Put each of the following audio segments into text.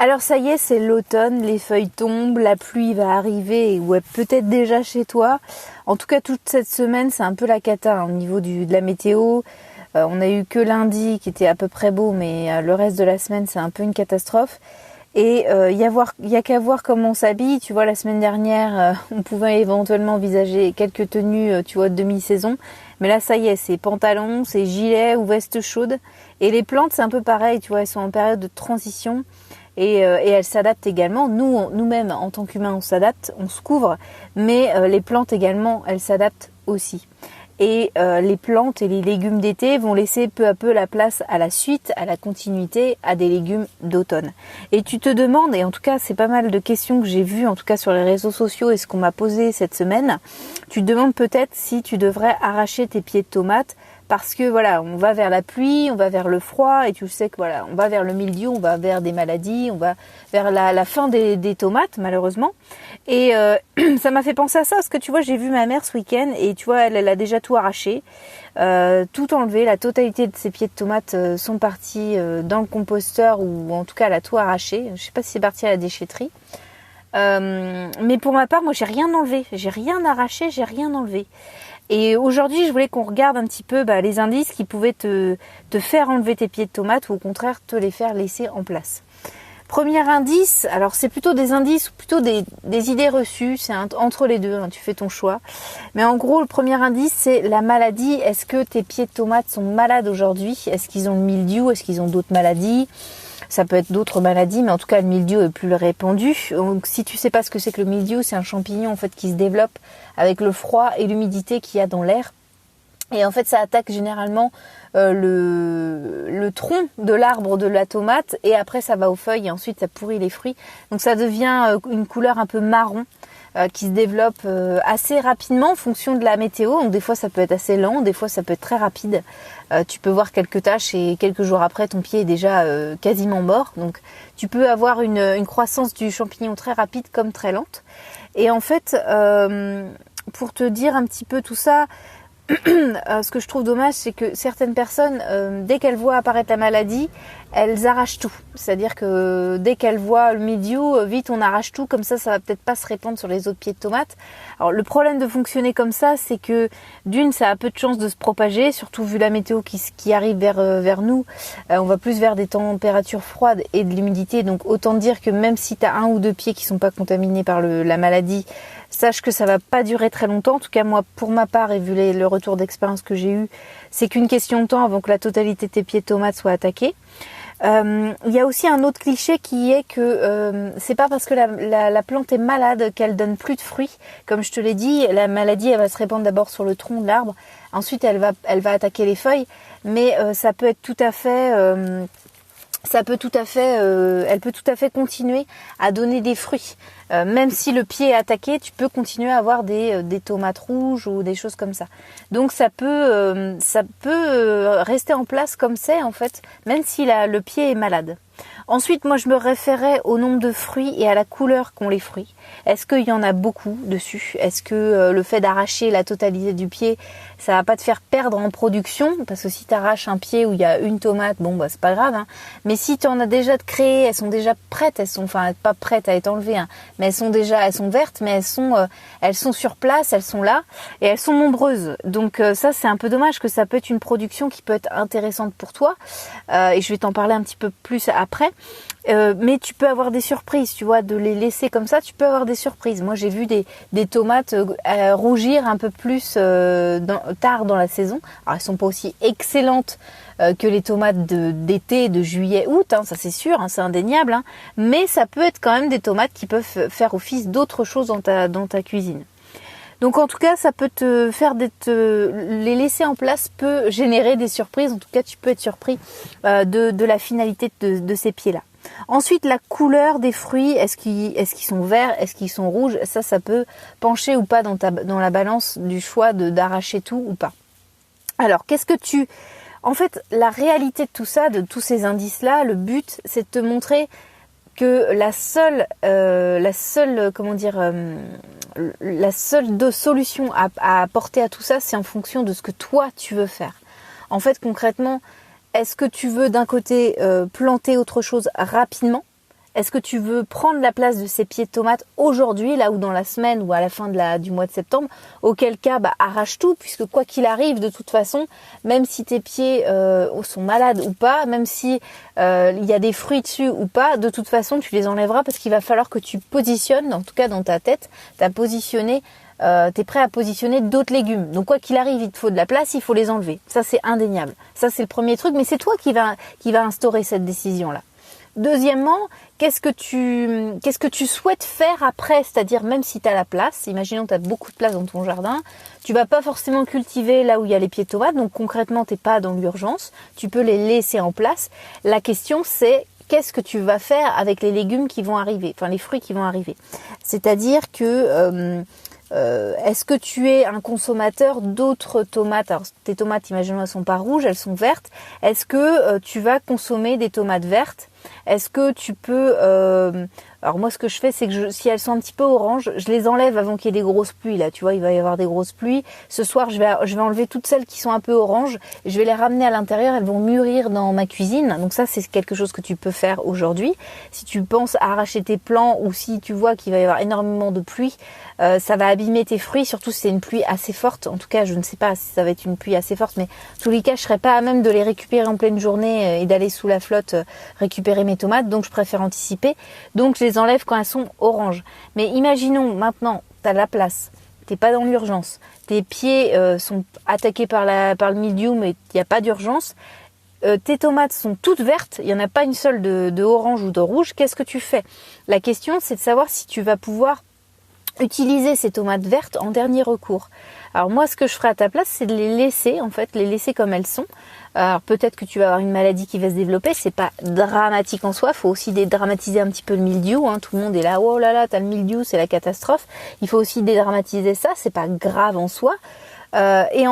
Alors ça y est, c'est l'automne, les feuilles tombent, la pluie va arriver, ou peut-être déjà chez toi. En tout cas, toute cette semaine, c'est un peu la cata au niveau de la météo. On a eu que lundi qui était à peu près beau, mais le reste de la semaine, c'est un peu une catastrophe. Et y a qu'à voir comment on s'habille. Tu vois, la semaine dernière, on pouvait éventuellement envisager quelques tenues, tu vois, de demi-saison. Mais là, ça y est, c'est pantalon, c'est gilet ou veste chaude. Et les plantes, c'est un peu pareil, tu vois, elles sont en période de transition. Et elles s'adaptent également. Nous-mêmes, en tant qu'humains, on s'adapte, on se couvre. Mais les plantes également, elles s'adaptent aussi. Et les plantes et les légumes d'été vont laisser peu à peu la place à la suite, à la continuité, à des légumes d'automne. Et tu te demandes, et en tout cas c'est pas mal de questions que j'ai vues en tout cas sur les réseaux sociaux et ce qu'on m'a posé cette semaine, tu te demandes peut-être si tu devrais arracher tes pieds de tomates parce que voilà, on va vers la pluie, on va vers le froid et tu sais que voilà, on va vers le mildiou, on va vers des maladies, on va vers la fin des tomates malheureusement. Et ça m'a fait penser à ça parce que tu vois, j'ai vu ma mère ce week-end et tu vois, elle a déjà tout arraché, tout enlevé, la totalité de ses pieds de tomates sont partis dans le composteur ou en tout cas elle a tout arraché. Je sais pas si c'est parti à la déchetterie. Mais pour ma part, moi j'ai rien enlevé, j'ai rien arraché, j'ai rien enlevé. Et aujourd'hui, je voulais qu'on regarde un petit peu les indices qui pouvaient te faire enlever tes pieds de tomates ou au contraire te les faire laisser en place. Premier indice, alors c'est plutôt des indices ou plutôt des idées reçues, c'est entre les deux, tu fais ton choix. Mais en gros, le premier indice, c'est la maladie. Est-ce que tes pieds de tomates sont malades aujourd'hui? Est-ce qu'ils ont le mildiou? Est-ce qu'ils ont d'autres maladies? Ça peut être d'autres maladies, mais en tout cas, le mildiou est plus répandu. Donc, si tu sais pas ce que c'est que le mildiou, c'est un champignon en fait qui se développe avec le froid et l'humidité qu'il y a dans l'air. Et en fait, ça attaque généralement le tronc de l'arbre de la tomate et après ça va aux feuilles et ensuite ça pourrit les fruits. Donc ça devient une couleur un peu marron qui se développe assez rapidement en fonction de la météo. Donc des fois ça peut être assez lent, des fois ça peut être très rapide. Tu peux voir quelques taches et quelques jours après ton pied est déjà quasiment mort. Donc tu peux avoir une croissance du champignon très rapide comme très lente. Et en fait, pour te dire un petit peu tout ça, ce que je trouve dommage, c'est que certaines personnes, dès qu'elles voient apparaître la maladie, elles arrachent tout. C'est-à-dire que dès qu'elles voient le mildiou, vite on arrache tout, comme ça va peut-être pas se répandre sur les autres pieds de tomates. Alors le problème de fonctionner comme ça, c'est que d'une, ça a peu de chances de se propager, surtout vu la météo qui arrive vers nous. On va plus vers des températures froides et de l'humidité, donc autant dire que même si tu as un ou deux pieds qui sont pas contaminés par la maladie, sache que ça va pas durer très longtemps. En tout cas, moi, pour ma part, et vu le retour d'expérience que j'ai eu, c'est qu'une question de temps avant que la totalité de tes pieds de tomates soit attaquée. Il y a aussi un autre cliché qui est que c'est pas parce que la plante est malade qu'elle donne plus de fruits. Comme je te l'ai dit, la maladie, elle va se répandre d'abord sur le tronc de l'arbre. Ensuite, elle va attaquer les feuilles. Mais ça peut être tout à fait... elle peut tout à fait continuer à donner des fruits. Même si le pied est attaqué, tu peux continuer à avoir des tomates rouges ou des choses comme ça. Donc ça peut rester en place comme c'est en fait, même si le pied est malade. Ensuite, moi je me référais au nombre de fruits et à la couleur qu'ont les fruits. Est-ce qu'il y en a beaucoup dessus? Est-ce que le fait d'arracher la totalité du pied, ça va pas te faire perdre en production? Parce que si tu arraches un pied où il y a une tomate, bon c'est pas grave. Mais si tu en as déjà de créées, elles sont déjà prêtes, elles sont pas prêtes à être enlevées, mais elles sont vertes, mais elles sont sur place, elles sont là et elles sont nombreuses. Donc ça c'est un peu dommage que ça peut être une production qui peut être intéressante pour toi. Et je vais t'en parler un petit peu plus après. Mais tu peux avoir des surprises, tu vois, de les laisser comme ça, tu peux avoir des surprises. Moi, j'ai vu des tomates rougir un peu plus tard dans la saison. Alors, elles sont pas aussi excellentes que les tomates d'été, de juillet, août, ça c'est sûr, c'est indéniable. Mais ça peut être quand même des tomates qui peuvent faire office d'autres choses dans ta cuisine. Donc en tout cas, ça peut te faire les laisser en place peut générer des surprises. En tout cas, tu peux être surpris de la finalité de ces pieds-là. Ensuite, la couleur des fruits, est-ce qu'ils sont verts, est-ce qu'ils sont rouges? Ça peut pencher ou pas dans la balance du choix d'arracher tout ou pas. Alors, en fait, la réalité de tout ça, de tous ces indices-là, le but, c'est de te montrer que la seule solution à apporter à tout ça, c'est en fonction de ce que toi tu veux faire. En fait, concrètement, est-ce que tu veux d'un côté planter autre chose rapidement? Est-ce que tu veux prendre la place de ces pieds de tomates aujourd'hui, là ou dans la semaine ou à la fin du mois de septembre? Auquel cas, arrache tout, puisque quoi qu'il arrive, de toute façon, même si tes pieds sont malades ou pas, même si il y a des fruits dessus ou pas, de toute façon, tu les enlèveras parce qu'il va falloir que tu positionnes, en tout cas dans ta tête, t'es prêt à positionner d'autres légumes. Donc quoi qu'il arrive, il te faut de la place, il faut les enlever. Ça, c'est indéniable. Ça, c'est le premier truc, mais c'est toi qui va instaurer cette décision-là. Deuxièmement, qu'est-ce que tu souhaites faire après? C'est-à-dire, même si tu as la place, imaginons que tu as beaucoup de place dans ton jardin, tu vas pas forcément cultiver là où il y a les pieds de tomates, donc concrètement, tu n'es pas dans l'urgence, tu peux les laisser en place. La question, c'est qu'est-ce que tu vas faire avec les légumes qui vont arriver, enfin les fruits qui vont arriver. C'est-à-dire que est-ce que tu es un consommateur d'autres tomates? Alors tes tomates, imaginons, elles sont pas rouges, elles sont vertes. Est-ce que tu vas consommer des tomates vertes? Est-ce que tu peux... alors moi, ce que je fais, c'est que si elles sont un petit peu oranges, je les enlève avant qu'il y ait des grosses pluies. Là, tu vois, il va y avoir des grosses pluies. Ce soir, je vais enlever toutes celles qui sont un peu oranges. Je vais les ramener à l'intérieur. Elles vont mûrir dans ma cuisine. Donc ça, c'est quelque chose que tu peux faire aujourd'hui. Si tu penses à arracher tes plants ou si tu vois qu'il va y avoir énormément de pluie, ça va abîmer tes fruits, surtout si c'est une pluie assez forte. En tout cas, je ne sais pas si ça va être une pluie assez forte, mais en tous les cas, je serais pas à même de les récupérer en pleine journée et d'aller sous la flotte récupérer mes tomates. Donc, je préfère anticiper. Donc, je les enlève quand elles sont oranges. Mais imaginons maintenant, tu as la place, t'es pas dans l'urgence, tes pieds sont attaqués par le mildiou, mais il n'y a pas d'urgence. Tes tomates sont toutes vertes, il n'y en a pas une seule de orange ou de rouge. Qu'est-ce que tu fais? La question, c'est de savoir si tu vas pouvoir utiliser ces tomates vertes en dernier recours. Alors moi, ce que je ferai à ta place, c'est de les laisser comme elles sont. Alors peut-être que tu vas avoir une maladie qui va se développer, c'est pas dramatique en soi, faut aussi dédramatiser un petit peu le mildiou, hein. Tout le monde est là, oh là là, t'as le mildiou, c'est la catastrophe. Il faut aussi dédramatiser ça, c'est pas grave en soi. Et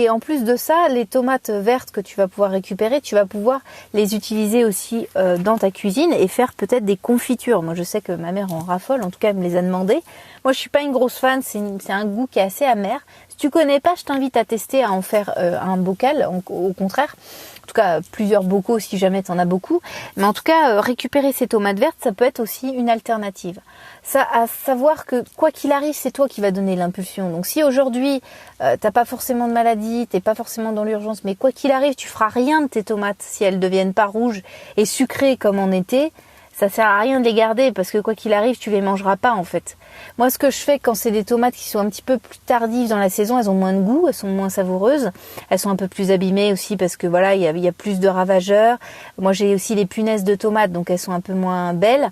en plus de ça, les tomates vertes que tu vas pouvoir récupérer, tu vas pouvoir les utiliser aussi dans ta cuisine et faire peut-être des confitures. Moi, je sais que ma mère en raffole, en tout cas, elle me les a demandées. Moi, je suis pas une grosse fan, c'est un goût qui est assez amer. Si tu connais pas, je t'invite à tester à en faire un bocal, au contraire. En tout cas, plusieurs bocaux si jamais tu en as beaucoup. Mais en tout cas, récupérer ces tomates vertes, ça peut être aussi une alternative. Ça, à savoir que quoi qu'il arrive, c'est toi qui vas donner l'impulsion. Donc si aujourd'hui, t'as pas forcément de maladie, t'es pas forcément dans l'urgence, mais quoi qu'il arrive, tu feras rien de tes tomates si elles deviennent pas rouges et sucrées comme en été. Ça sert à rien de les garder parce que quoi qu'il arrive, tu les mangeras pas en fait. Moi, ce que je fais quand c'est des tomates qui sont un petit peu plus tardives dans la saison, elles ont moins de goût, elles sont moins savoureuses, elles sont un peu plus abîmées aussi parce que voilà, il y a plus de ravageurs. Moi, j'ai aussi les punaises de tomates, donc elles sont un peu moins belles.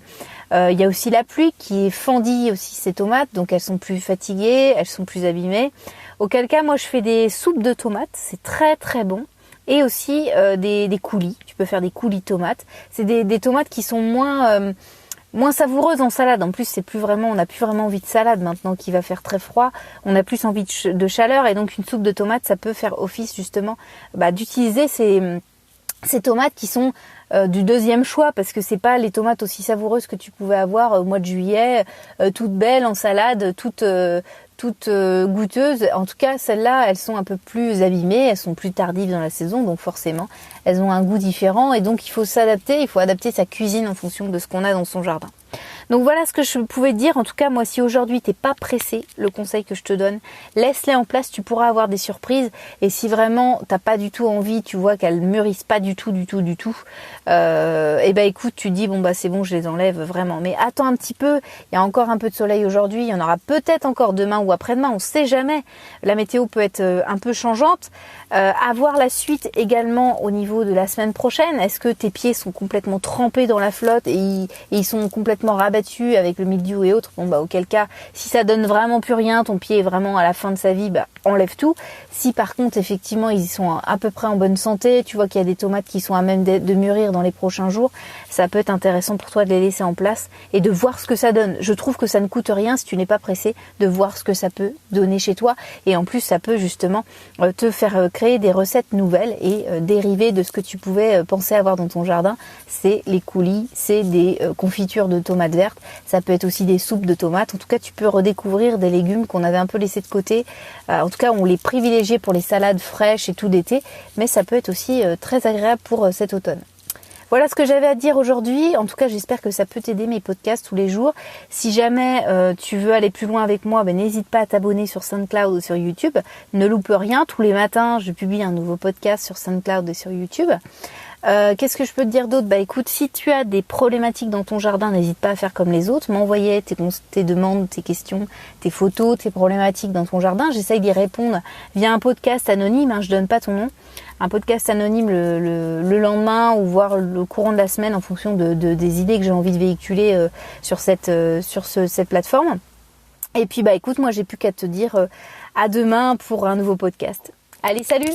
Il y a aussi la pluie qui fendit aussi ces tomates, donc elles sont plus fatiguées, elles sont plus abîmées. Auquel cas, moi, je fais des soupes de tomates, c'est très très bon. Et aussi des coulis. Tu peux faire des coulis tomates. C'est des tomates qui sont moins savoureuses en salade. En plus, on n'a plus vraiment envie de salade maintenant qu'il va faire très froid. On a plus envie de chaleur et donc une soupe de tomates, ça peut faire office justement d'utiliser ces tomates qui sont du deuxième choix parce que c'est pas les tomates aussi savoureuses que tu pouvais avoir au mois de juillet, toutes belles en salade, toutes goûteuses. En tout cas, celles-là, elles sont un peu plus abîmées, elles sont plus tardives dans la saison, donc forcément, elles ont un goût différent et donc il faut s'adapter, il faut adapter sa cuisine en fonction de ce qu'on a dans son jardin. Donc voilà ce que je pouvais te dire. En tout cas, moi, si aujourd'hui t'es pas pressé, le conseil que je te donne, laisse-les en place, tu pourras avoir des surprises. Et si vraiment t'as pas du tout envie, tu vois qu'elles mûrissent pas du tout, écoute, tu dis c'est bon, je les enlève vraiment. Mais attends un petit peu, il y a encore un peu de soleil aujourd'hui, il y en aura peut-être encore demain ou après-demain, on sait jamais. La météo peut être un peu changeante. À voir la suite également au niveau de la semaine prochaine. Est-ce que tes pieds sont complètement trempés dans la flotte et ils sont complètement rabattus avec le mildiou et autres? Auquel cas, si ça donne vraiment plus rien, ton pied est vraiment à la fin de sa vie, enlève tout. Si par contre, effectivement, ils sont à peu près en bonne santé, tu vois qu'il y a des tomates qui sont à même de mûrir dans les prochains jours, ça peut être intéressant pour toi de les laisser en place et de voir ce que ça donne. Je trouve que ça ne coûte rien si tu n'es pas pressé de voir ce que ça peut donner chez toi et en plus, ça peut justement te faire créer des recettes nouvelles et dériver de ce que tu pouvais penser avoir dans ton jardin. C'est les coulis, c'est des confitures de tomates vertes, ça peut être aussi des soupes de tomates. En tout cas, tu peux redécouvrir des légumes qu'on avait un peu laissés de côté. En tout cas, on les privilégiait pour les salades fraîches et tout d'été, mais ça peut être aussi très agréable pour cet automne. Voilà ce que j'avais à dire aujourd'hui. En tout cas, j'espère que ça peut t'aider, mes podcasts tous les jours. Si jamais tu veux aller plus loin avec moi, n'hésite pas à t'abonner sur SoundCloud ou sur YouTube. Ne loupe rien. Tous les matins, je publie un nouveau podcast sur SoundCloud et sur YouTube. Qu'est-ce que je peux te dire d'autre ? Écoute, si tu as des problématiques dans ton jardin, n'hésite pas à faire comme les autres. M'envoyer tes demandes, tes questions, tes photos, tes problématiques dans ton jardin. J'essaye d'y répondre via un podcast anonyme. Je donne pas ton nom. Un podcast anonyme le lendemain ou voire le courant de la semaine en fonction des idées que j'ai envie de véhiculer sur cette plateforme. Et puis écoute, moi j'ai plus qu'à te dire à demain pour un nouveau podcast. Allez, salut!